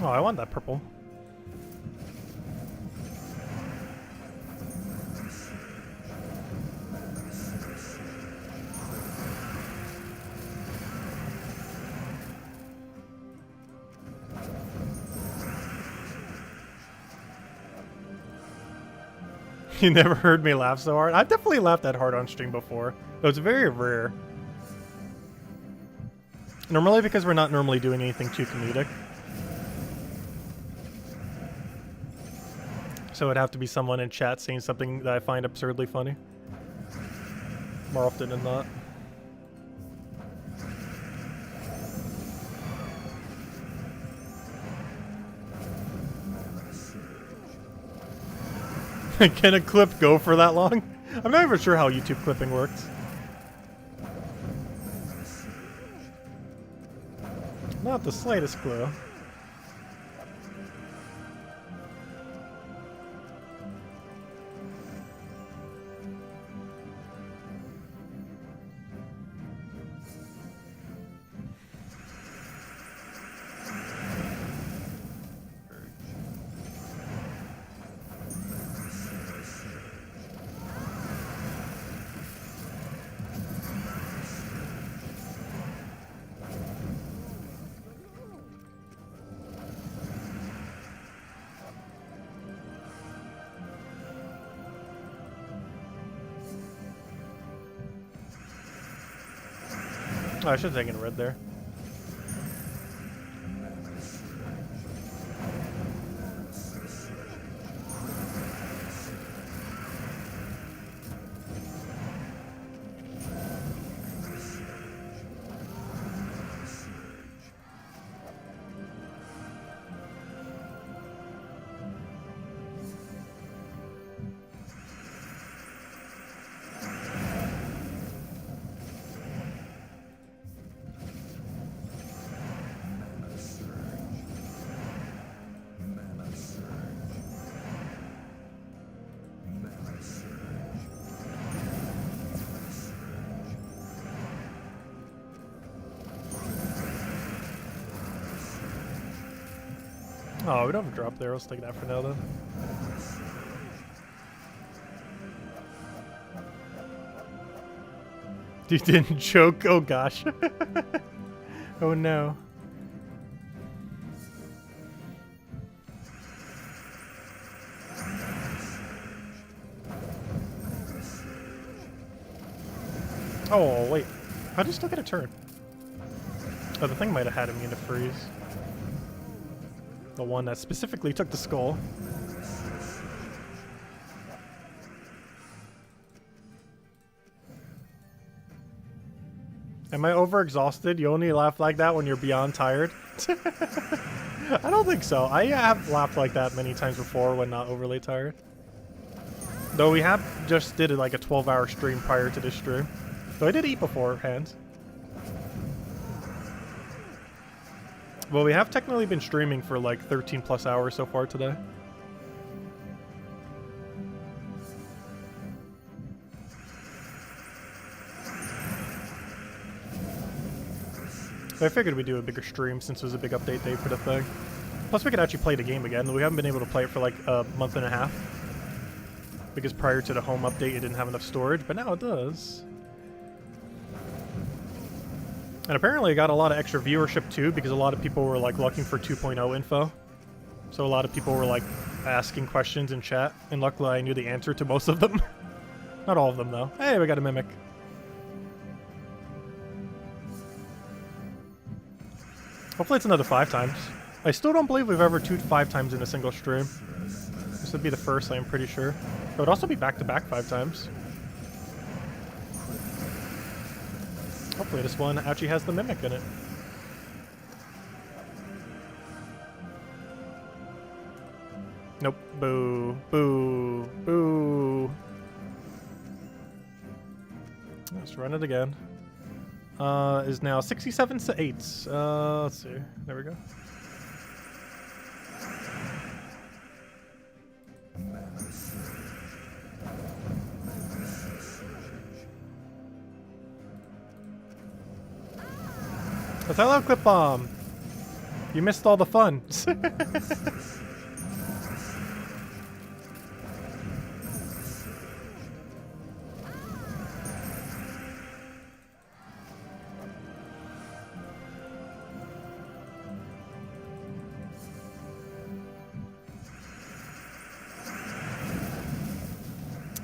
Oh, I want that purple. You never heard me laugh so hard? I've definitely laughed that hard on stream before. Though it's very rare. Normally because we're not normally doing anything too comedic. So it'd have to be someone in chat saying something that I find absurdly funny. More often than not. Can a clip go for that long? I'm not even sure how YouTube clipping works. Not the slightest clue. Oh, I should have taken red there. Oh, we don't have a drop there. Let's take that for now, then. You didn't choke? Oh, gosh. Oh, no. Oh, wait. How'd you still get a turn? Oh, the thing might have had immune to freeze. The one that specifically took the skull. Am I overexhausted? You only laugh like that when you're beyond tired? I don't think so. I have laughed like that many times before when not overly tired. Though we have just did like a 12-hour stream prior to this stream. Though I did eat beforehand. Well, we have technically been streaming for like 13 plus hours so far today. I figured we'd do a bigger stream since it was a big update day for the thing. Plus we could actually play the game again. We haven't been able to play it for like a month and a half. Because prior to the home update it didn't have enough storage, but now it does. And apparently it got a lot of extra viewership too, because a lot of people were like looking for 2.0 info. So a lot of people were like asking questions in chat, and luckily I knew the answer to most of them. Not all of them though. Hey, we got a mimic. Hopefully it's another 5 times. I still don't believe we've ever 2'd 5 times in a single stream. This would be the first, I'm pretty sure. It would also be back-to-back 5 times. Hopefully this one actually has the mimic in it. Nope. Boo. Boo. Boo. Let's run it again. Is now 67 to 8. Let's see. There we go. Let's hello, Clip Bomb. You missed all the fun.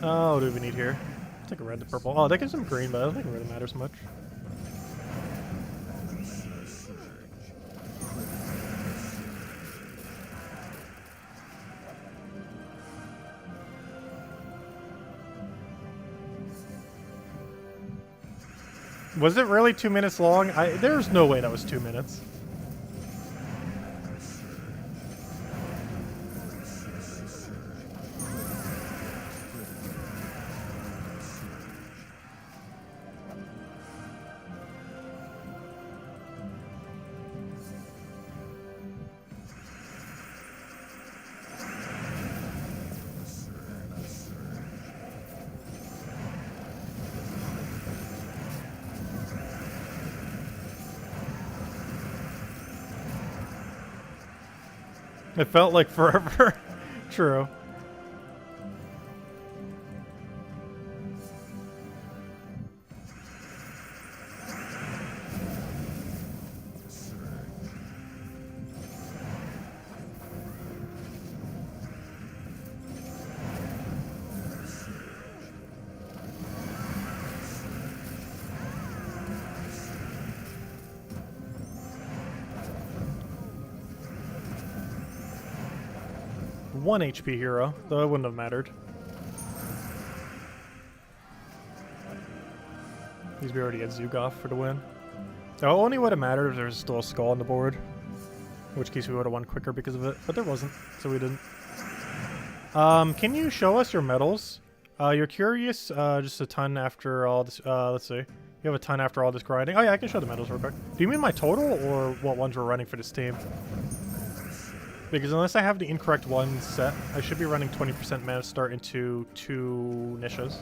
Oh, what do we need here? I'll take a red to purple. Oh, that gives some green, but I don't think it really matters much. Was it really 2 minutes long? There's no way that was 2 minutes. It felt like forever. True. One HP hero, though it wouldn't have mattered. Because we already had Zugoff for the win. So it only would have mattered if there was still a skull on the board. In which case we would have won quicker because of it. But there wasn't, so we didn't. Can you show us your medals? You're curious, just a ton after all this, let's see. You have a ton after all this grinding. Oh yeah, I can show the medals real quick. Do you mean my total, or what ones we're running for this team? Because unless I have the incorrect ones set, I should be running 20% mana start into 2 niches.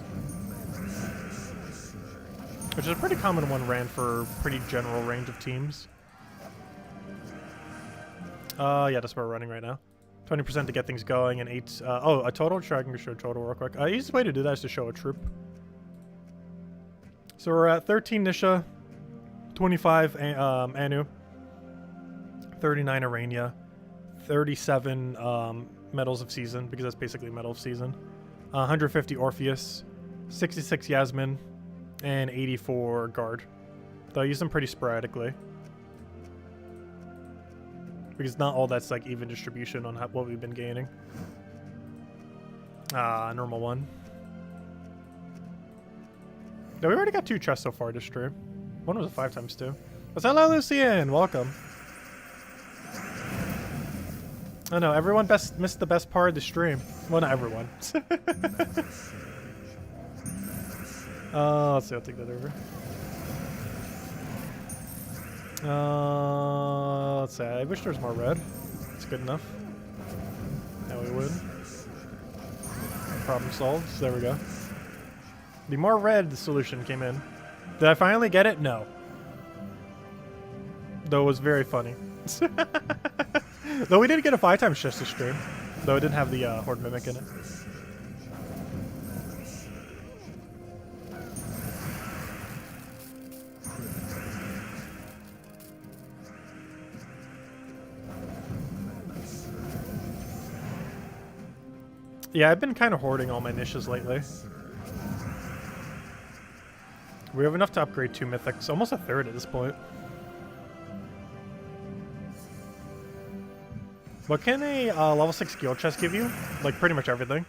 Which is a pretty common one ran for pretty general range of teams. Yeah, that's what we're running right now. 20% to get things going and 8, oh, a total? Sure, I can show a total real quick. Easiest way to do that is to show a troop. So we're at 13 Nisha, 25 Anu, 39 Arania, 37 Medals of Season, because that's basically Medal of Season, 150 Orpheus, 66 Yasmin, and 84 Guard. Though I use them pretty sporadically. Because not all that's like even distribution on what we've been gaining. Normal one. No, we already got 2 chests so far this stream. One was a 5x2. What's hello, Lucian? Welcome. Oh no, everyone missed the best part of the stream. Well, not everyone. Let's see, I'll take that over. Let's see, I wish there was more red. It's good enough. Now we win. Problem solved. There we go. The more red solution came in. Did I finally get it? No. Though it was very funny. Though we did get a 5x chest to stream. Though it didn't have the Horde Mimic in it. Yeah, I've been kind of hoarding all my niches lately. We have enough to upgrade 2 mythics. Almost a third at this point. What can a level 6 guild chest give you? Like, pretty much everything.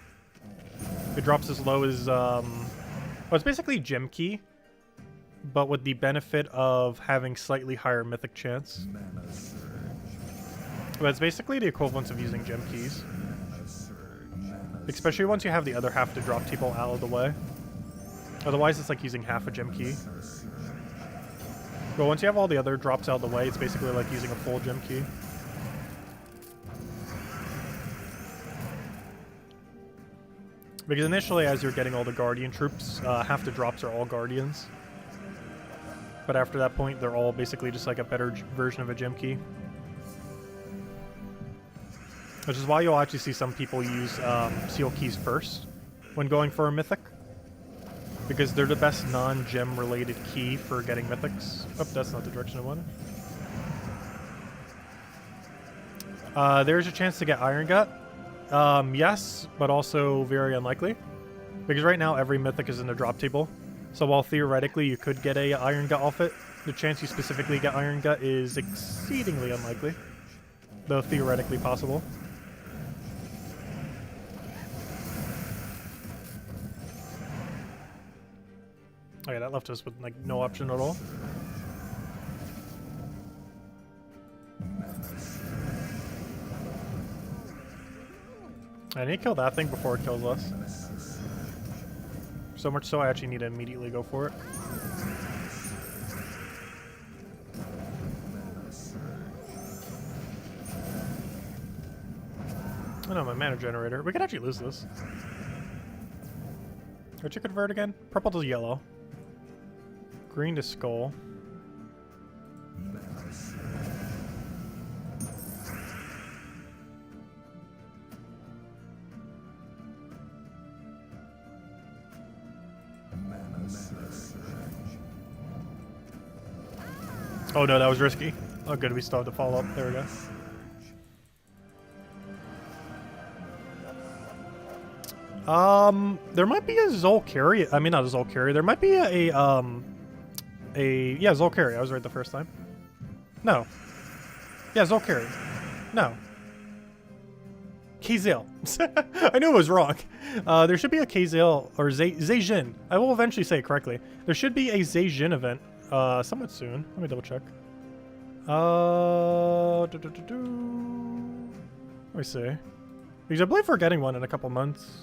It drops as low as, well, it's basically gem key, but with the benefit of having slightly higher mythic chance. But it's basically the equivalent of using gem keys. Especially once you have the other half to drop people out of the way. Otherwise, it's like using half a gem key. But once you have all the other drops out of the way, it's basically like using a full gem key. Because initially, as you're getting all the Guardian troops, half the drops are all Guardians. But after that point, they're all basically just like a better version of a gem key. Which is why you'll actually see some people use seal keys first when going for a mythic. Because they're the best non-gem related key for getting mythics. Oh, that's not the direction I wanted. There's a chance to get Iron Gut. Yes, but also very unlikely. Because right now every mythic is in the drop table. So while theoretically you could get a Iron Gut off it, the chance you specifically get Iron Gut is exceedingly unlikely. Though theoretically possible. Okay, that left us with like no option at all. I need to kill that thing before it kills us. So much so I actually need to immediately go for it. Oh no, my mana generator. We could actually lose this. What'd you convert again? Purple to yellow. Green to skull. Oh no, that was risky. Oh good, we still have to follow up. There we go. There might be a Zolkari. I mean, not a Zolkari. There might be yeah, Zolkari. I was right the first time. No. Yeah, Zolkari. No. Kazil. I knew it was wrong. There should be a Kazil or Zejin. I will eventually say it correctly. There should be a Zejin event somewhat soon. Let me double check. Let me see. Because I believe we're getting one in a couple months.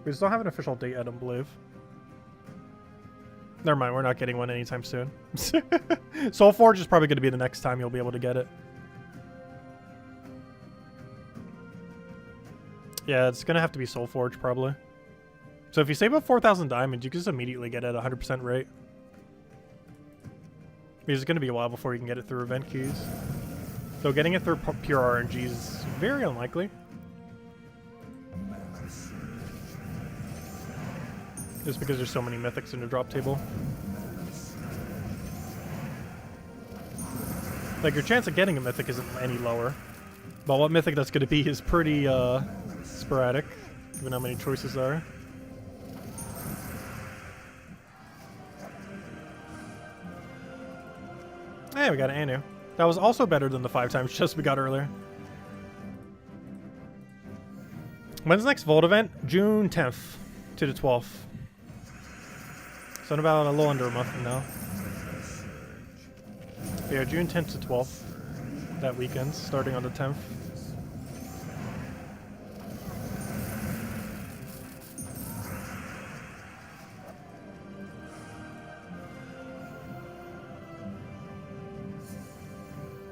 We just don't have an official date, I don't believe. Never mind, we're not getting one anytime soon. Soulforge is probably going to be the next time you'll be able to get it. Yeah, it's going to have to be Soulforge, probably. So if you save up 4,000 diamonds, you can just immediately get it at 100% rate. Because it's going to be a while before you can get it through event keys. So getting it through pure RNG is very unlikely. Just because there's so many mythics in the drop table. Like, your chance of getting a mythic isn't any lower. But what mythic that's going to be is pretty sporadic, given how many choices there are. Hey, we got an Anu. That was also better than the 5x chest we got earlier. When's the next Vault event? June 10th to the 12th. So in about a little under a month from now. Yeah, June 10th to 12th. That weekend, starting on the 10th.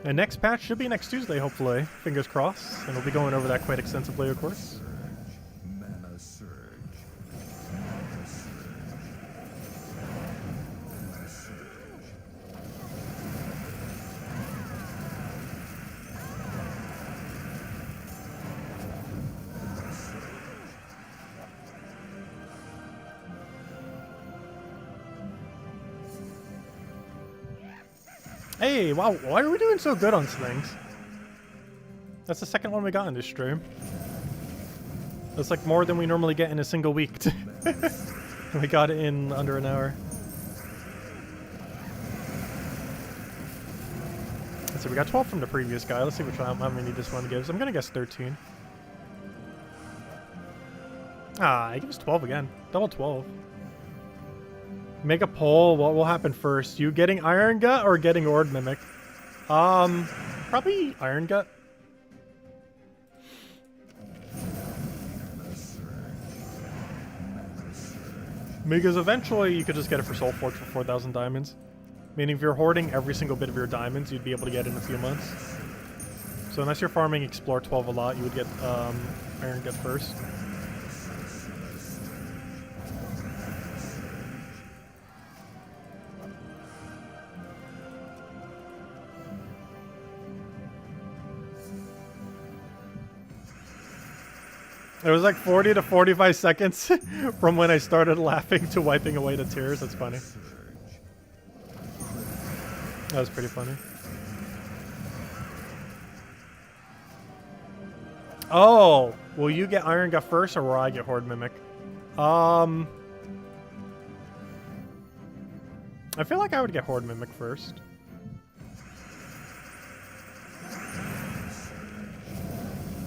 And next patch should be next Tuesday, hopefully. Fingers crossed. And we'll be going over that quite extensively, of course. Hey, wow, why are we doing so good on things? That's the second one we got in this stream. That's like more than we normally get in a single week. We got it in under an hour. So we got 12 from the previous guy. Let's see which one, how many this one gives. I'm gonna guess 13. Ah, it gives 12 again. Double 12. Make a poll. What will happen first? You getting Iron Gut or getting Ord Mimic? Probably Iron Gut. Because eventually you could just get it for Soul Forge for 4,000 diamonds. Meaning if you're hoarding every single bit of your diamonds, you'd be able to get it in a few months. So unless you're farming Explore 12 a lot, you would get Iron Gut first. It was like 40 to 45 seconds from when I started laughing to wiping away the tears. That's funny. That was pretty funny. Oh, will you get Iron Gut first or will I get Horde Mimic? I feel like I would get Horde Mimic first.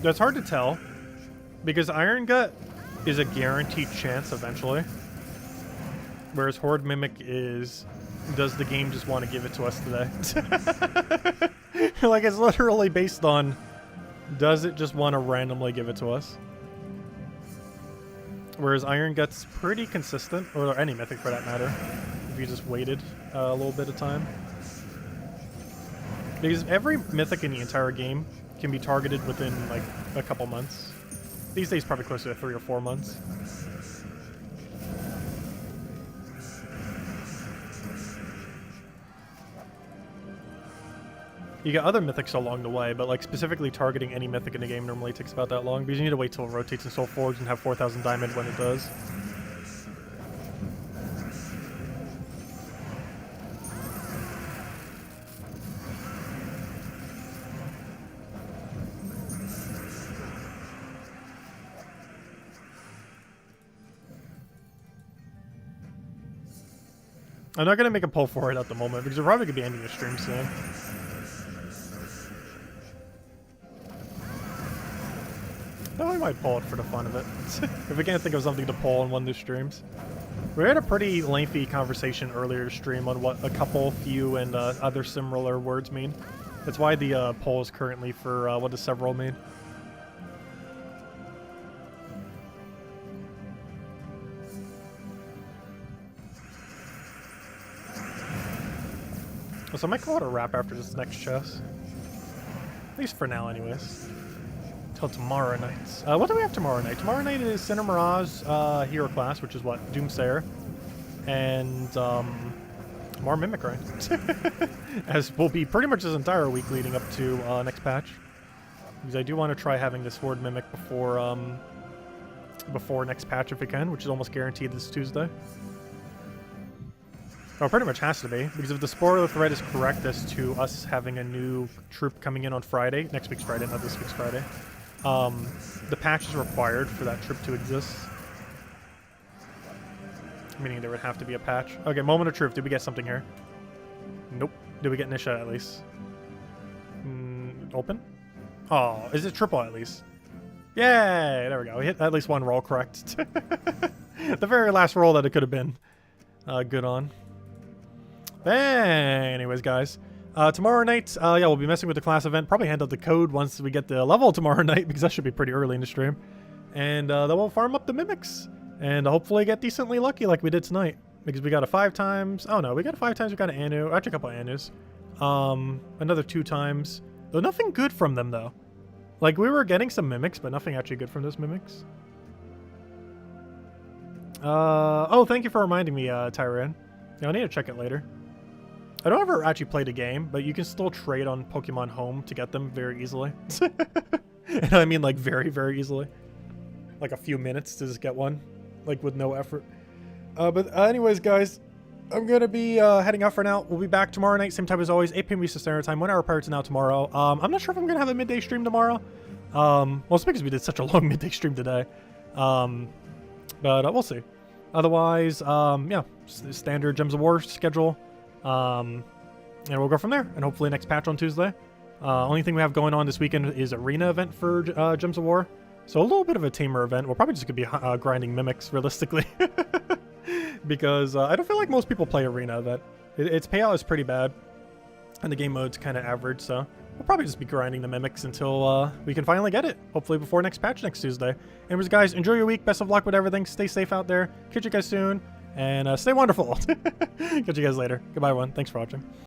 That's hard to tell. Because Iron Gut is a guaranteed chance eventually. Whereas Horde Mimic is, does the game just want to give it to us today? Like, it's literally based on, does it just want to randomly give it to us? Whereas Iron Gut's pretty consistent, or any mythic for that matter, if you just waited a little bit of time. Because every mythic in the entire game can be targeted within like a couple months. These days, probably closer to 3 or 4 months. You get other mythics along the way, but like specifically targeting any mythic in the game normally takes about that long because you need to wait till it rotates in Soul Forge and have 4,000 diamond when it does. I'm not going to make a poll for it at the moment because we're probably going to be ending the stream soon. No, we might poll it for the fun of it. If we can't think of something to poll in one of the streams. We had a pretty lengthy conversation earlier to stream on what a couple, few, and other similar words mean. That's why the poll is currently for what does several mean. So I might call it a wrap after this next chest. At least for now, anyways. Till tomorrow night. What do we have tomorrow night? Tomorrow night is Sinner Mirage hero class, which is what? Doomsayer. And more Mimic Grind. As will be pretty much this entire week leading up to next patch. Because I do want to try having this Horde Mimic before next patch if we can, which is almost guaranteed this Tuesday. Oh, pretty much has to be, because if the spoiler thread is correct as to us having a new troop coming in on Friday, next week's Friday, not this week's Friday, the patch is required for that troop to exist. Meaning there would have to be a patch. Okay, moment of truth. Did we get something here? Nope. Did we get Nisha at least? Open? Oh, is it triple at least? Yay! There we go. We hit at least one roll correct. The very last roll that it could have been good on. Anyways, guys, Tomorrow night, yeah, we'll be messing with the class event. Probably hand out the code once we get the level tomorrow night, because that should be pretty early in the stream. And then we'll farm up the mimics. And hopefully get decently lucky like we did tonight. Because we got a 5 times. Oh no, we got a 5 times. We got an Anu. Actually, a couple of Anus. Another 2 times. Though nothing good from them, though. Like, we were getting some mimics, but nothing actually good from those mimics. Oh, thank you for reminding me, Tyran. Yeah, I need to check it later. I don't ever actually play the game, but you can still trade on Pokemon Home to get them very easily. And I mean, like, very, very easily. Like, a few minutes to just get one. Like, with no effort. But anyways, guys, I'm going to be heading out for now. We'll be back tomorrow night, same time as always, 8 p.m. Eastern Standard Time, 1 hour prior to now tomorrow. I'm not sure if I'm going to have a midday stream tomorrow. Well, it's because we did such a long midday stream today. But we'll see. Otherwise, yeah, standard Gems of War schedule. And we'll go from there. And hopefully next patch on Tuesday. Only thing we have going on this weekend is arena event for Gems of War. So a little bit of a tamer event. We're probably just going to be grinding mimics, realistically. Because I don't feel like most people play arena event. Its payout is pretty bad. And the game mode's kind of average, so we'll probably just be grinding the mimics until we can finally get it. Hopefully before next patch next Tuesday. Anyways, guys, enjoy your week. Best of luck with everything. Stay safe out there. Catch you guys soon. And stay wonderful. Catch you guys later. Goodbye, everyone. Thanks for watching.